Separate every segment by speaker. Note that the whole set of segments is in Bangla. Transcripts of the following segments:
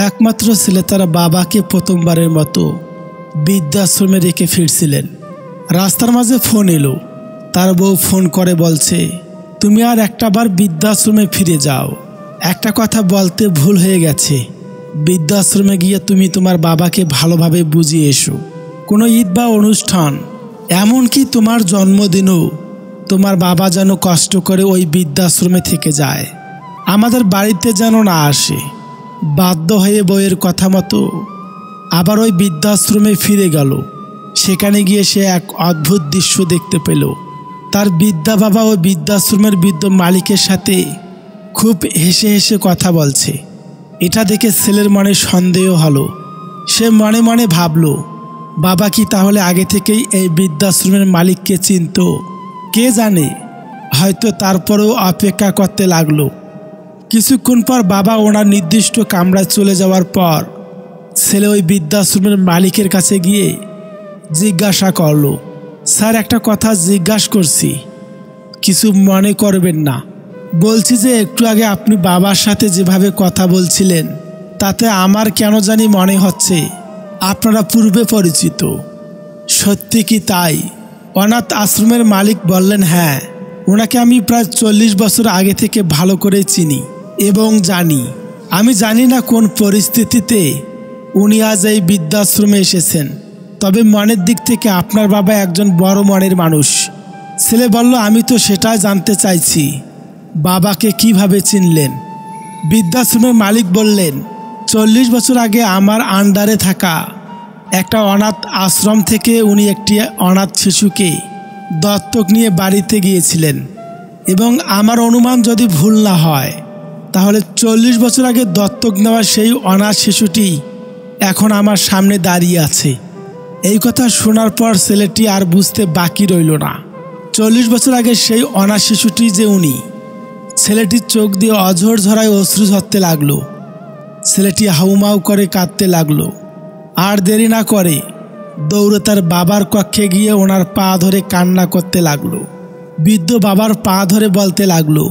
Speaker 1: একমাত্র ছেলে তার বাবাকে প্রথমবারের মতো বৃদ্ধাশ্রমে রেখে ফিরছিলেন। রাস্তার মাঝে ফোন এলো। তার বউ ফোন করে বলছে, তুমি আর একটাবার বৃদ্ধাশ্রমে ফিরে যাও। একটা কথা বলতে ভুল হয়ে গেছে। বৃদ্ধাশ্রমে গিয়ে তুমি তোমার বাবাকে ভালোভাবে বুঝিয়ে এসো। কোনো ঈদ বা অনুষ্ঠান, এমনকি তোমার জন্মদিনও তোমার বাবা যেন কষ্ট করে ওই বৃদ্ধাশ্রমে থেকে যায়, আমাদের বাড়িতে যেন না আসে। বাধ্য হয়ে বউয়ের কথা মতো আবার ওই বৃদ্ধাশ্রমে ফিরে গেল। সেখানে গিয়ে সে এক অদ্ভুত দৃশ্য দেখতে পেল। তার বৃদ্ধা বাবা ও বৃদ্ধাশ্রমের বৃদ্ধ মালিকের সাথে খুব হেসে হেসে কথা বলছে। এটা দেখে ছেলের মনে সন্দেহ হলো। সে মনে মনে ভাবল, বাবা কি তাহলে আগে থেকেই এই বৃদ্ধাশ্রমের মালিককে চিনত? কে জানে, হয়তো তারপরেও অপেক্ষা করতে লাগলো। কিছুক্ষণ পর বাবা ওনার নির্দিষ্ট কামরায় চলে যাওয়ার পর ছেলে ওই বৃদ্ধাশ্রমের মালিকের কাছে গিয়ে জিজ্ঞাসা করলো, স্যার একটা কথা জিজ্ঞাসা করছি, কিছু মনে করবেন না। বলছি যে একটু আগে আপনি বাবার সাথে যেভাবে কথা বলছিলেন তাতে আমার কেন জানি মনে হচ্ছে আপনারা পূর্বে পরিচিত। সত্যি কি তাই? অনাথ আশ্রমের মালিক বললেন, হ্যাঁ, ওনাকে আমি প্রায় 40 বছর আগে থেকে ভালো করে চিনি এবং জানি। আমি জানি না কোন পরিস্থিতিতে উনি আজ এই বৃদ্ধাশ্রমে এসেছেন, তবে মনের দিক থেকে আপনার বাবা একজন বড় মনের মানুষ। ছেলে বলল, আমি তো সেটাই জানতে চাইছি, বাবাকে কিভাবে চিনলেন? বৃদ্ধাশ্রমের মালিক বললেন, 40 বছর আগে আমার আন্ডারে থাকা একটা অনাথ আশ্রম থেকে উনি একটি অনাথ শিশুকে দত্তক নিয়ে বাড়িতে গিয়েছিলেন এবং আমার অনুমান যদি ভুল না হয় তাহলে 40 বছর আগে দত্তক নেওয়া সেই অনাথ শিশুটি এখন আমার সামনে দাঁড়িয়ে আছে। এই কথা শোনার পর ছেলেটি আর বুঝতে বাকি রইল না 40 বছর আগে সেই অনাথ শিশুটি যে উনি। ছেলেটির চোখ দিয়ে অঝোর ঝরায় অশ্রু ঝরতে লাগলো। ছেলেটি হাউমাউ করে কাঁদতে লাগলো। আর দেরি না করে দৌড়ে তার বাবার কক্ষে গিয়ে ওনার পা ধরে কান্না করতে লাগলো। বৃদ্ধ বাবার পা ধরে বলতে লাগলো,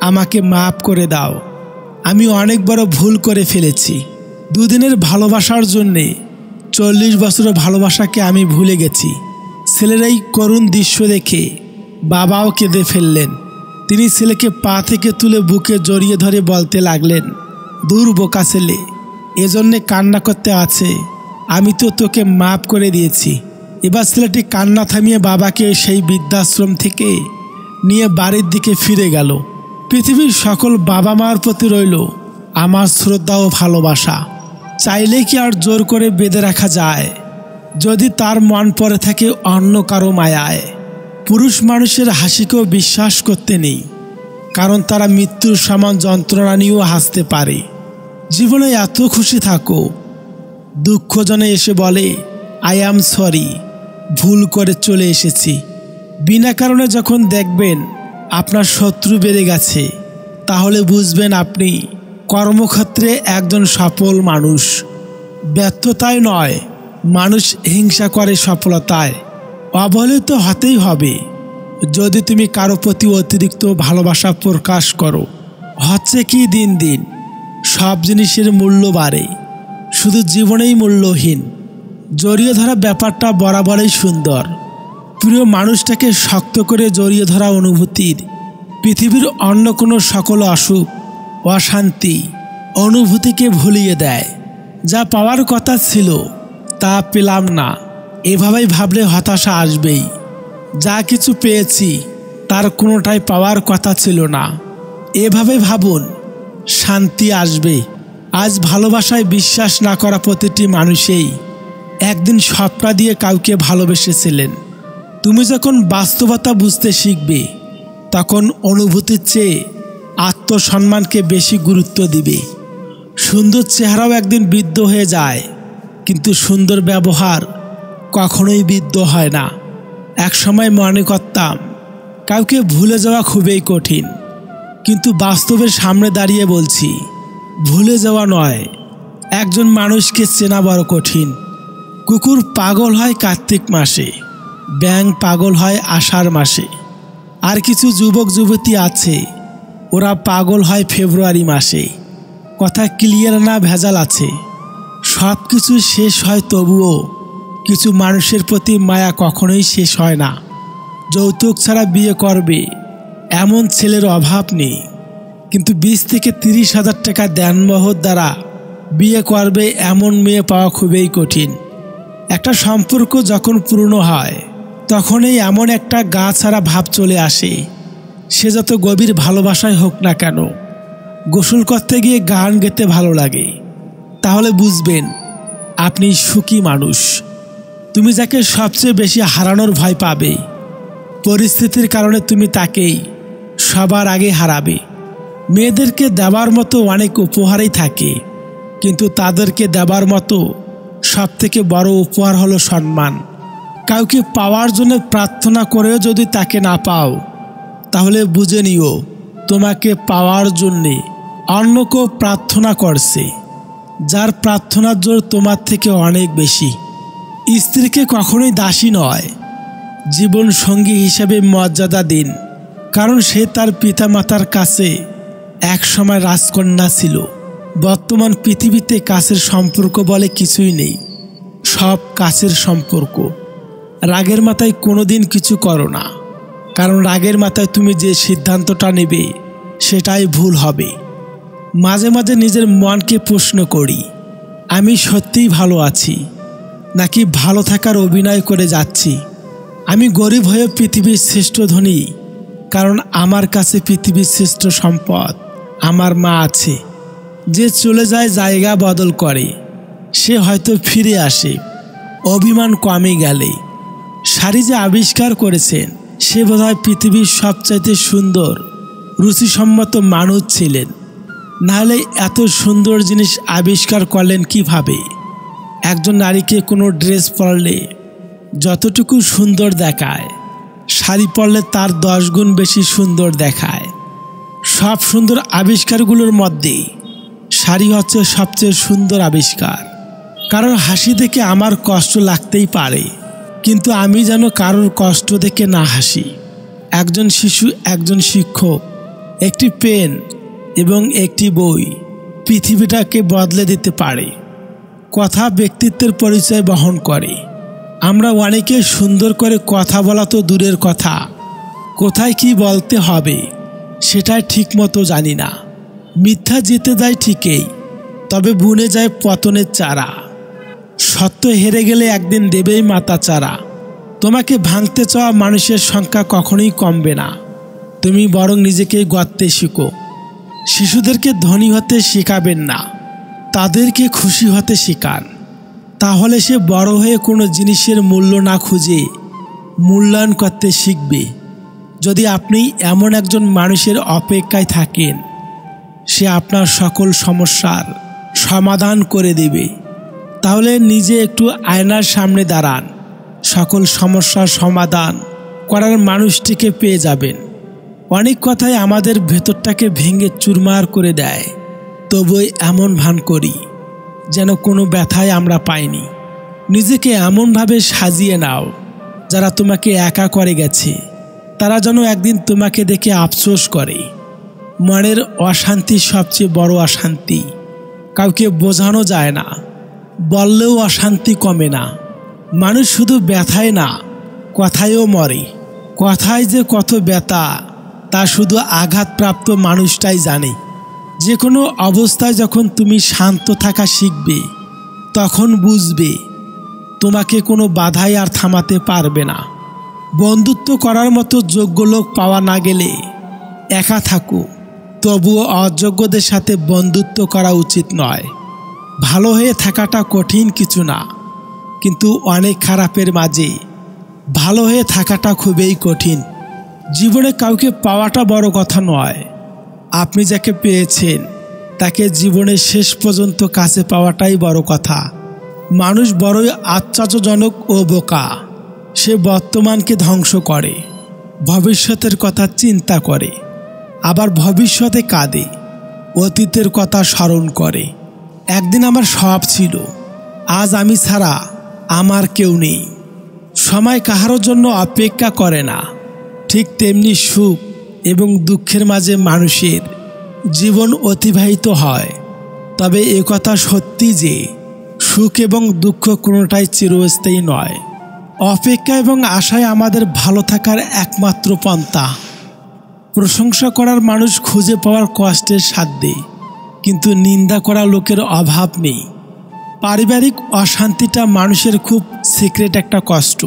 Speaker 1: আমাকে মাফ করে দাও, আমি অনেক বড় ভুল করে ফেলেছি। দুদিনের ভালোবাসার জন্যে 40 বছরের ভালোবাসাকে আমি ভুলে গেছি। ছেলের এই করুণ দৃশ্য দেখে বাবাও কেঁদে ফেললেন। তিনি ছেলেকে পা থেকে তুলে বুকে জড়িয়ে ধরে বলতে লাগলেন, দূর বোকা ছেলে, এজন্যে কান্না করতে আছে, আমি তো তোকে মাফ করে দিয়েছি। এবার ছেলেটি কান্না থামিয়ে বাবাকে সেই বৃদ্ধাশ্রম থেকে নিয়ে বাড়ির দিকে ফিরে গেল। পৃথিবীর সকল বাবা মার প্রতি রইল আমার শ্রদ্ধা ও ভালোবাসা। চাইলে কি আর জোর করে বেঁধে রাখা যায় যদি তার মন পড়ে থাকে অন্য কারো মায়ায়? পুরুষ মানুষের হাসিকেও বিশ্বাস করতে নেই, কারণ তারা মৃত্যুর সমান যন্ত্রণা নিয়েও হাসতে পারে। জীবনে এত খুশি থাকো, দুঃখজনে এসে বলে আই অ্যাম সরি, ভুল করে চলে এসেছি। বিনা কারণে যখন দেখবেন আপনার শত্রু বেড়ে গেছে, তাহলে বুঝবেন আপনি কর্মক্ষেত্রে একজন সফল মানুষ। ব্যর্থতায় নয়, মানুষ হিংসা করে সফলতায়। অবহেলিত হতেই হবে যদি তুমি কারো প্রতি অতিরিক্ত ভালোবাসা প্রকাশ করো। হচ্ছে কি, দিন দিন সব জিনিসের মূল্য বাড়ে, শুধু জীবনেই মূল্যহীন। জড়িয়ে ধরা ব্যাপারটা বরাবরই সুন্দর। প্রিয় মানুষটাকে শক্ত করে জড়িয়ে ধরা অনুভূতির পৃথিবীর অন্য কোনো সকল অসুখ, অশান্তি, অনুভূতিকে ভুলিয়ে দেয়। যা পাওয়ার কথা ছিল তা পেলাম না, এভাবেই ভাবলে হতাশা আসবেই। যা কিছু পেয়েছি তার কোনোটাই পাওয়ার কথা ছিল না, এভাবে ভাবুন, শান্তি আসবে। আজ ভালোবাসায় বিশ্বাস না করা প্রতিটি মানুষেই একদিন স্বপ্ন দিয়ে কাউকে ভালোবেসেছিলেন। তুমি যখন বাস্তবতা বুঝতে শিখবে তখন অনুভূতির চেয়ে আত্মসম্মানকে বেশি গুরুত্ব দিবে। সুন্দর চেহারাও একদিন বৃদ্ধ হয়ে যায়, কিন্তু সুন্দর ব্যবহার কখনোই বৃদ্ধ হয় না। এক সময় মনে করতাম কাউকে ভুলে যাওয়া খুবই কঠিন, কিন্তু বাস্তবের সামনে দাঁড়িয়ে বলছি, ভুলে যাওয়া নয়, একজন মানুষকে চেনা বড় কঠিন। কুকুর পাগল হয় কার্তিক মাসে, ব্যাঙ পাগল হয় আষাঢ় মাসে। আর কিছু যুবক যুবতী আছে, ওরা পাগল হয় ফেব্রুয়ারি মাসে। কথা ক্লিয়ার না ভেজাল আছে। সব কিছু শেষ হয়, তবুও কিছু মানুষের প্রতি মায়া কখনোই শেষ হয় না। যৌতুক ছাড়া বিয়ে করবে এমন ছেলের অভাব নেই, কিন্তু 20 থেকে 30 হাজার টাকা দেনমোহর দ্বারা বিয়ে করবে এমন মেয়ে পাওয়া খুবই কঠিন। একটা সম্পর্ক যখন পূর্ণ হয় তখনই এমন একটা গা ছাড়া ভাব চলে আসে। সে যত গভীর ভালোবাসায় হোক না কেন, গোসল করতে গিয়ে গান গেতে ভালো লাগে, তাহলে বুঝবেন আপনি সুখী মানুষ। তুমি যাকে সবচেয়ে বেশি হারানোর ভয় পাবে, পরিস্থিতির কারণে তুমি তাকেই সবার আগে হারাবে। মেয়েদেরকে দেওয়ার মতো অনেক উপহারই থাকে, কিন্তু তাদেরকে দেওয়ার মতো সবথেকে বড় উপহার হলো সম্মান। কাউকে পাওয়ার জন্য প্রার্থনা করেও যদি তাকে না পাও, তাহলে বুঝে নিও তোমাকে পাওয়ার জন্যে অন্য কেউ প্রার্থনা করছে, যার প্রার্থনার জোর তোমার থেকে অনেক বেশি। স্ত্রীকে কখনোই দাসী নয়, জীবন সঙ্গী হিসেবে মর্যাদা দিন, কারণ সে তার পিতামাতার কাছে একসময় রাজকন্যা ছিল। বর্তমান পৃথিবীতে কাছের সম্পর্ক বলে কিছুই নেই, সব কাছের সম্পর্ক। রাগের মাথায় কোনোদিন কিছু করো না, কারণ রাগের মাথায় তুমি যে সিদ্ধান্তটা নেবে সেটাই ভুল হবে। মাঝে মাঝে নিজের মনকে প্রশ্ন করি, আমি সত্যিই ভালো আছি নাকি ভালো থাকার অভিনয় করে যাচ্ছি? আমি গরিব হয়ে পৃথিবীর শ্রেষ্ঠ ধনী, কারণ আমার কাছে পৃথিবীর শ্রেষ্ঠ সম্পদ আমার মা আছে। যে চলে যায় জায়গা বদল করে, সে হয়তো ফিরে আসে অভিমান কমে গেলে। শাড়ি যে আবিষ্কার করেছেন, সে বোধহয় পৃথিবীর সবচাইতে সুন্দর রুচিসম্মত মানুষ ছিলেন, নাহলে এত সুন্দর জিনিস আবিষ্কার করলেন কিভাবে? একজন নারীকে কোনো ড্রেস পরলে যতটুকু সুন্দর দেখায়, শাড়ি পরলে তার 10 গুণ বেশি সুন্দর দেখায়। সব সুন্দর আবিষ্কারগুলোর মধ্যে শাড়ি হচ্ছে সবচেয়ে সুন্দর আবিষ্কার। কারোর হাসি দেখে আমার কষ্ট লাগতেই পারে, কিন্তু আমি যেন কারোর কষ্ট দেখে না হাসি। একজন শিশু, একজন শিক্ষক, একটি পেন এবং একটি বই পৃথিবীটাকে বদলে দিতে পারে। কথা ব্যক্তিত্বের পরিচয় বহন করে। আমরা অনেকে সুন্দর করে কথা বলা তো দূরের কথা, কোথায় কি বলতে হবে সেটাই ঠিকমতো জানি না। মিথ্যা জিতে যায় ঠিকই, তবে বুনে যায় পতনের চারা। সত্য হেরে গেলে একদিন দেবেই মাথা চারা। তোমাকে ভাঙতে চাওয়া মানুষের সংখ্যা কখনোই কমবে না, তুমি বরং নিজেকেই গড়তে শিখো। শিশুদেরকে ধনী হতে শেখাবেন না, তাদেরকে খুশি হতে শেখান। তাহলে সে বড় হয়ে কোনো জিনিসের মূল্য না খুঁজে মূল্যায়ন করতে শিখবে। যদি আপনি এমন একজন মানুষের অপেক্ষায় থাকেন, সে আপনার সকল সমস্যার সমাধান করে দেবে, তাহলে নিজে একটু আয়নার সামনে দাঁড়ান। সকল সমস্যার সমাধান করার মানুষটিকে পেয়ে যাবেন। অনেক কথাই আমাদের ভেতরটাকে ভেঙে চুরমার করে দেয়, তবুই এমন ভান করি যেন কোনো ব্যথাই আমরা পাইনি। নিজেকে এমনভাবে সাজিয়ে নাও, যারা তোমাকে একা করে গেছে তারা যেন একদিন তোমাকে দেখে আফসোস করে। মনের অশান্তি সবচেয়ে বড় অশান্তি, কাউকে বোঝানো যায় না, বললেও অশান্তি কমে না। মানুষ শুধু ব্যথায় না, কথায়ও মরে। কথায় যে কত ব্যথা তা শুধু আঘাতপ্রাপ্ত মানুষটাই জানে। যে কোনো অবস্থায় যখন তুমি শান্ত থাকা শিখবে, তখন বুঝবে তোমাকে কোনো বাধাই আর থামাতে পারবে না। বন্ধুত্ব করার মতো যোগ্য লোক পাওয়া না গেলে একা থাকো, তবুও অযোগ্যদের সাথে বন্ধুত্ব করা উচিত নয়। ভালো হয়ে থাকাটা কঠিন কিছু না, কিন্তু অনেক খারাপের মাঝে ভালো হয়ে থাকাটা খুবই কঠিন। জীবনে কাউকে পাওয়াটা বড় কথা নয়, আপনি যাকে পেয়েছেন তাকে জীবনের শেষ পর্যন্ত কাছে পাওয়াটাই বড় কথা। মানুষ বড়ই আশ্চর্যজনক ও বোকা। সে বর্তমানকে ধ্বংস করে, ভবিষ্যতের কথা চিন্তা করে, আবার ভবিষ্যতে কাঁদে, অতীতের কথা স্মরণ করে। একদিন আমার সব ছিল, আজ আমি ছাড়া আমার কেউ নেই। সময় কাহারও জন্য অপেক্ষা করে না, ঠিক তেমনি সুখ এবং দুঃখের মাঝে মানুষের জীবন অতিবাহিত হয়। তবে একথা সত্যি যে সুখ এবং দুঃখ কোনোটাই চিরস্থায়ী নয়। অপেক্ষা এবং আশায় আমাদের ভালো থাকার একমাত্র পন্থা। প্রশংসা করার মানুষ খুঁজে পাওয়ার কষ্টের সাধ্যে, কিন্তু নিন্দা করা লোকের অভাব নেই। পারিবারিক অশান্তিটা মানুষের খুব সিক্রেট একটা কষ্ট,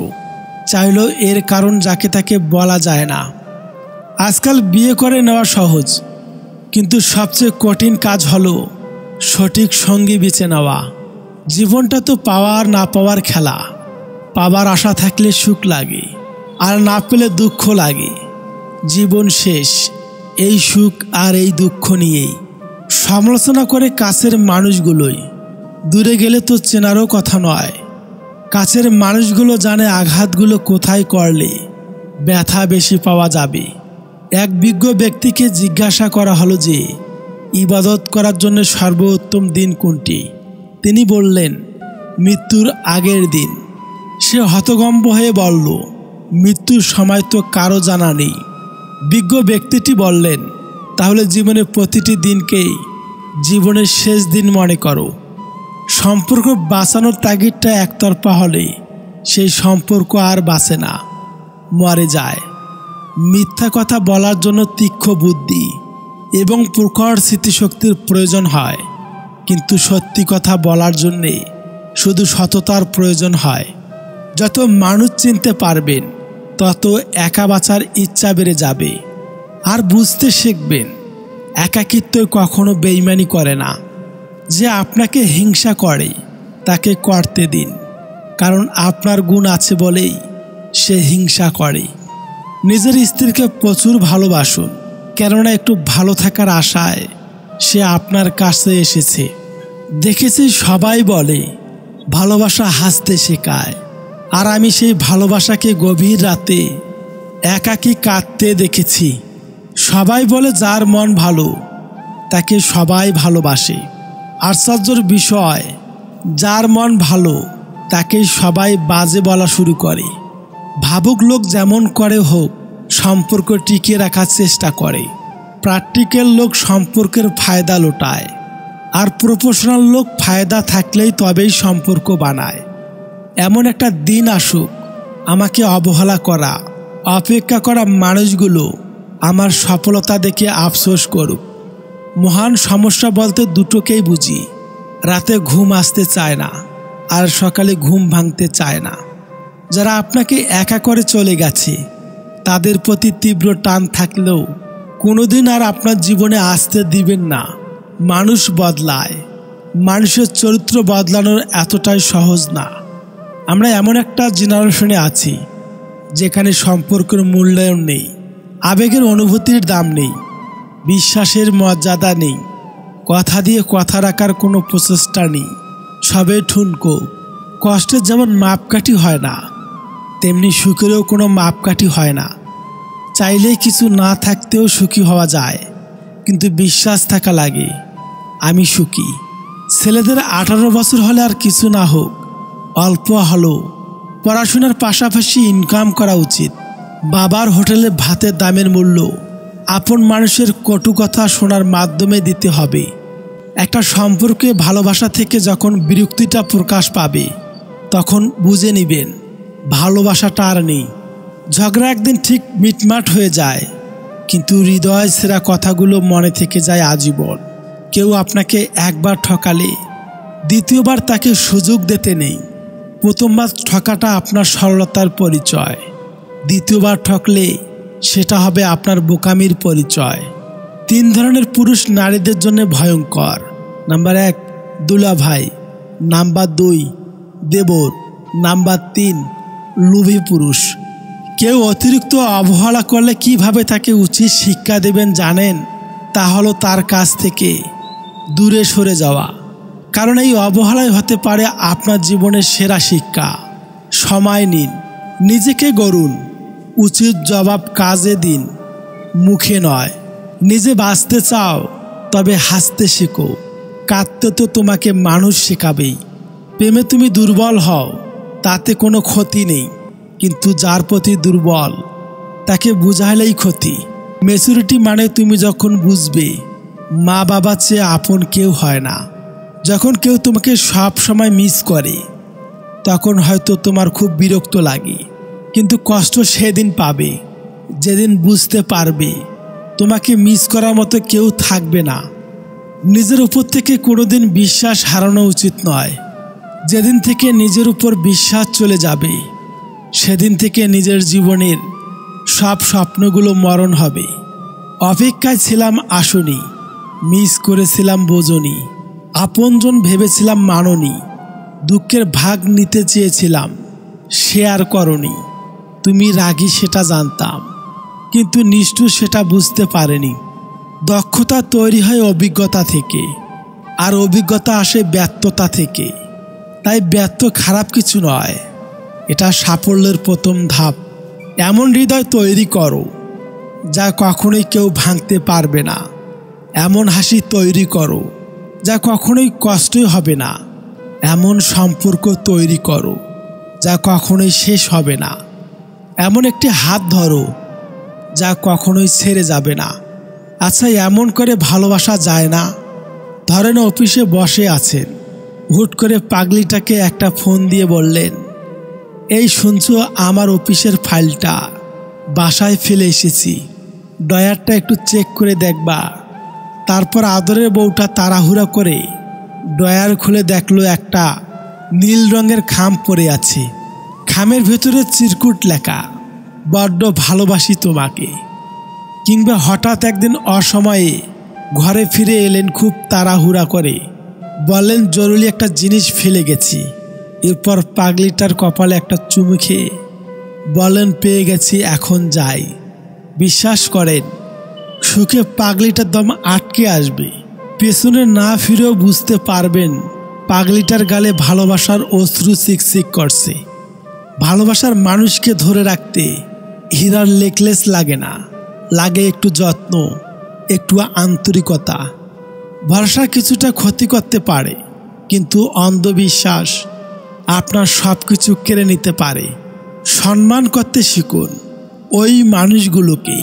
Speaker 1: চাইলেও এর কারণ যাকে তাকে বলা যায় না। আজকাল বিয়ে করে নেওয়া সহজ, কিন্তু সবচেয়ে কঠিন কাজ হলো সঠিক সঙ্গী বেছে নেওয়া। জীবনটা তো পাওয়া আর না পাওয়ার খেলা। পাবার আশা থাকলে সুখ লাগে, আর না পেলে দুঃখ লাগে। জীবন শেষ এই সুখ আর এই দুঃখ নিয়েই। সমালোচনা করে কাছের মানুষগুলোই, দূরে গেলে তো চেনারও কথা নয়। কাছের মানুষগুলো জানে আঘাতগুলো কোথায় করলে ব্যথা বেশি পাওয়া যাবে। এক বিজ্ঞ ব্যক্তিকে জিজ্ঞাসা করা হলো যে ইবাদত করার জন্য সর্বোত্তম দিন কোনটি। তিনি বললেন, মৃত্যুর আগের দিন। সে হতভম্ব হয়ে বলল, মৃত্যুর সময় তো কারো জানা নেই। বিজ্ঞ ব্যক্তিটি বললেন, তাহলে জীবনের প্রতিটি দিনকেই জীবনের শেষ দিন মনে করো। সম্পর্ক বাঁচানোর তাগিদটা একতরফা হলে সেই সম্পর্ক আর বাঁচে না, মরে যায়। মিথ্যা কথা বলার জন্য তীক্ষ্ণ বুদ্ধি এবং প্রখর স্মৃতিশক্তির প্রয়োজন হয়, কিন্তু সত্যি কথা বলার জন্যে শুধু সততার প্রয়োজন হয়। যত মানুষ চিনতে পারবেন তত একা বাঁচার ইচ্ছা বেড়ে যাবে। আর বুঝতে শিখবেন, একাকিত্ব কখনো বেইমানি করে না। যে আপনাকে হিংসা করে তাকে করতে দিন, কারণ আপনার গুণ আছে বলেই সে হিংসা করে। নিজের স্ত্রীকে প্রচুর ভালোবাসুন, কেননা একটু ভালো থাকার আশায় সে আপনার কাছে এসেছে। দেখেছি সবাই বলে ভালোবাসা হাসতে শেখায়, আর আমি সেই ভালোবাসাকে গভীর রাতে একাকী কাঁদতে দেখেছি। সবাই বলে যার মন ভালো তাকে সবাই ভালোবাসে। আশ্চর্যের বিষয়, যার মন ভালো তাকে সবাই বাজে বলা শুরু করে। ভাবুক লোক যেমন করে হোক সম্পর্ক টিকিয়ে রাখার চেষ্টা করে। প্র্যাকটিক্যাল লোক সম্পর্কের ফায়দা লোটায়, আর প্রফেশনাল লোক ফায়দা থাকলেই তবেই সম্পর্ক বানায়। এমন একটা দিন আসুক আমাকে অবহেলা করা, অপেক্ষা করা মানুষগুলো আমার সফলতা দেখে আফসোস করুক। মহান সমস্যা বলতে দুটোকেই বুঝি, রাতে ঘুম আসতে চায় না আর সকালে ঘুম ভাঙতে চায় না। যারা আপনাকে একা করে চলে গেছে তাদের প্রতি তীব্র টান থাকলেও কোনোদিন আর আপনার জীবনে আসতে দিবেন না। মানুষ বদলায়, মানুষের চরিত্র বদলানোর এতটাই সহজ না। আমরা এমন একটা জেনারেশনে আছি যেখানে সম্পর্কের মূল্যায়ন নেই, আবেগের অনুভূতির দাম নেই, বিশ্বাসের মর্যাদা নেই, কথা দিয়ে কথা রাখার কোনো প্রচেষ্টা নেই। সবে ঠুনকো। কষ্টের যেমন মাপকাঠি হয় না, তেমনি সুখেরও কোনো মাপকাঠি হয় না। চাইলেই কিছু না থাকতেও সুখী হওয়া যায়, কিন্তু বিশ্বাস থাকা লাগে আমি সুখী। ছেলেদের 18 বছর হলে আর কিছু না হোক, অল্প হলো পড়াশোনার পাশাপাশি ইনকাম করা উচিত। বাবার হোটেলে ভাতের দামের মূল্য আপন মানুষের কটু কথা শোনার মাধ্যমে দিতে হবে। একটা সম্পর্কে ভালোবাসা থেকে যখন বিরক্তিটা প্রকাশ পাবে তখন বুঝে নিবেন ভালোবাসাটা আর নেই। ঝগড়া একদিন ঠিক মিটমাট হয়ে যায়, কিন্তু হৃদয় ছেঁড়া কথাগুলো মনে থেকে যায় আজীবন। কেউ আপনাকে একবার ঠকালে দ্বিতীয়বার তাকে সুযোগ দিতে নেই। প্রথমবার ঠকাটা আপনার সরলতার পরিচয়, দ্বিতীয়বার ঠকলে সেটা হবে আপনার বোকামির পরিচয়। 3 ধরনের পুরুষ নারীদের জন্য ভয়ঙ্কর। নাম্বার 1 দুলাভাই, নাম্বার 2 দেবর, নাম্বার 3 লোভী পুরুষ। কেউ অতিরিক্ত অবহেলা করলে কিভাবে তাকে উচিত শিক্ষা দেবেন জানেন? তা হলো তার কাছ থেকে দূরে সরে যাওয়া। কারণ এই অবহেলাই হতে পারে আপনার জীবনের সেরা শিক্ষা। সময় নিন, নিজেকে গড়ুন, উচিত জবাব কাজে দিন, মুখে নয়। নিজে বাঁচতে চাও তবে হাসতে শেখো, কাঁদতে তো তোমাকে মানুষ শেখাবেই। প্রেমে তুমি দুর্বল হও তাতে কোনো ক্ষতি নেই, কিন্তু যার প্রতি দুর্বল তাকে বুঝাইলেই ক্ষতি। ম্যাচুরিটি মানে তুমি যখন বুঝবে মা বাবার চেয়ে আপন কেউ হয় না। যখন কেউ তোমাকে সব সময় মিস করে তখন হয়তো তোমার খুব বিরক্ত লাগে, কিন্তু কষ্ট সেদিন পাবে যেদিন বুঝতে পারবে তোমাকে মিস করার মতো কেউ থাকবে না। নিজের উপর থেকে কোনোদিন বিশ্বাস হারানো উচিত নয়। যেদিন থেকে নিজের উপর বিশ্বাস চলে যাবে সেদিন থেকে নিজের জীবনের সব স্বপ্নগুলো মরণ হবে। অপেক্ষায় ছিলাম আসনি, মিস করেছিলাম বোঝনি, আপনজন ভেবেছিলাম মাননি, দুঃখের ভাগ নিতে চেয়েছিলাম শেয়ার করনি। তুমি রাগী সেটা জানতাম, কিন্তু নিষ্ঠুর সেটা বুঝতে পারেনি। দক্ষতা তৈরি হয় অভিজ্ঞতা থেকে, আর অভিজ্ঞতা আসে ব্যর্থতা থেকে। তাই ব্যর্থ খারাপ কিছু নয়, এটা সাফল্যের প্রথম ধাপ। এমন হৃদয় তৈরি করো যা কখনোই কেউ ভাঙতে পারবে না। এমন হাসি তৈরি করো যা কখনোই কষ্টই হবে না। এমন সম্পর্ক তৈরি করো যা কখনোই শেষ হবে না। এমন একটি হাত ধরো যা কখনোই ছেড়ে যাবে না। আচ্ছা, এমন করে ভালোবাসা যায় না? ধরেন অফিসে বসে আছেন, হুট করে পাগলিটাকে একটা ফোন দিয়ে বললেন, এই শুনছো, আমার অফিসের ফাইলটা বাসায় ফেলে এসেছি, ড্রয়ারটা একটু চেক করে দেখবা। তারপর আদরের বউটা তাড়াহুড়া করে ড্রয়ার খুলে দেখলো একটা নীল রঙের খাম পড়ে আছে। খামের ভেতরে চিরকুট লেখা, বড্ড ভালোবাসি তোমাকে। কিংবা হঠাৎ একদিন অসময়ে ঘরে ফিরে এলেন খুব তাড়াহুড়া করে, বললেন জরুরি একটা জিনিস ফেলে গেছি। এরপর পাগলিটার কপালে একটা চুমু খেয়ে বলেন, পেয়ে গেছি, এখন যাই। বিশ্বাস করেন, সুখে পাগলিটার দম আটকে আসবে। পেছনে না ফিরেও বুঝতে পারবেন পাগলিটার গালে ভালোবাসার অশ্রু চিকচিক করছে। ভালোবাসার মানুষকে ধরে রাখতে হীরার নেকলেস লাগে না, লাগে একটু যত্ন, একটু আন্তরিকতা। ভরসা কিছুটা ক্ষতি করতে পারে, কিন্তু অন্ধবিশ্বাস আপনার সব কিছু কেড়ে নিতে পারে। সম্মান করতে শিখুন ওই মানুষগুলোকে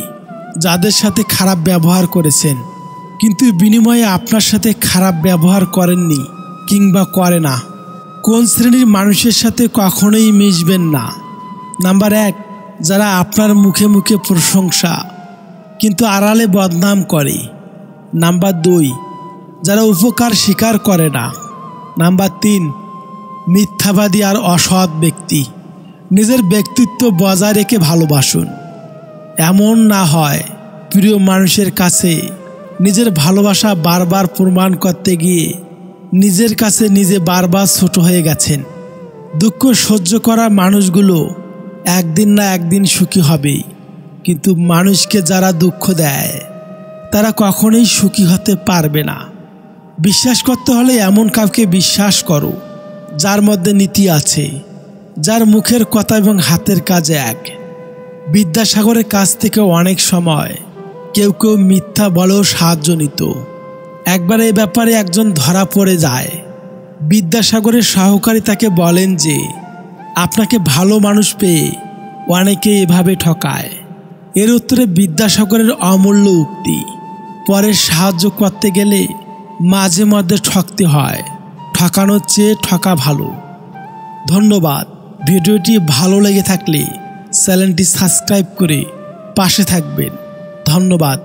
Speaker 1: যাদের সাথে খারাপ ব্যবহার করেছেন, কিন্তু বিনিময়ে আপনার সাথে খারাপ ব্যবহার করেননি কিংবা করে না। কোন শ্রেণীর মানুষের সাথে কখনোই মিশবেন না? নাম্বার 1, যারা আপনার মুখে মুখে প্রশংসা কিন্তু আড়ালে বদনাম করে। নাম্বার 2, যারা উপকার স্বীকার করে না। নাম্বার 3, মিথ্যাবাদী আর অসৎ ব্যক্তি। নিজের ব্যক্তিত্ব বজায় রেখে ভালোবাসুন। এমন না হয় প্রিয় মানুষের কাছে নিজের ভালোবাসা বারবার প্রমাণ করতে গিয়ে নিজের কাছে নিজে বারবার ছোট হয়ে গেছেন। দুঃখ সহ্য করা মানুষগুলো একদিন না একদিন সুখী হবে, কিন্তু মানুষকে যারা দুঃখ দেয় তারা কখনোই সুখী হতে পারবে না। বিশ্বাস করতে হলে এমন কাউকে বিশ্বাস করো যার মধ্যে নীতি আছে, যার মুখের কথা এবং হাতের কাজ এক। বিদ্যাসাগরের কাছ থেকে অনেক সময় কেউ কেউ মিথ্যা বলেও সাহায্য নিত। একবার এই ব্যাপারে একজন ধরা পড়ে যায়। বিদ্যাসাগরের সহকারী তাকে বলেন যে আপনাকে ভালো মানুষ পেয়ে অনেকে এভাবে ঠকায়। এর উত্তরে বিদ্যাসাগরের অমূল্য উক্তি, পরে সাহায্য করতে গেলে মাঝে মধ্যে ঠকতে হয়, ঠকানোর চেয়ে ঠকা ভালো। ধন্যবাদ। ভিডিওটি ভালো লেগে থাকলে চ্যানেলটি সাবস্ক্রাইব করে পাশে থাকবেন। ধন্যবাদ।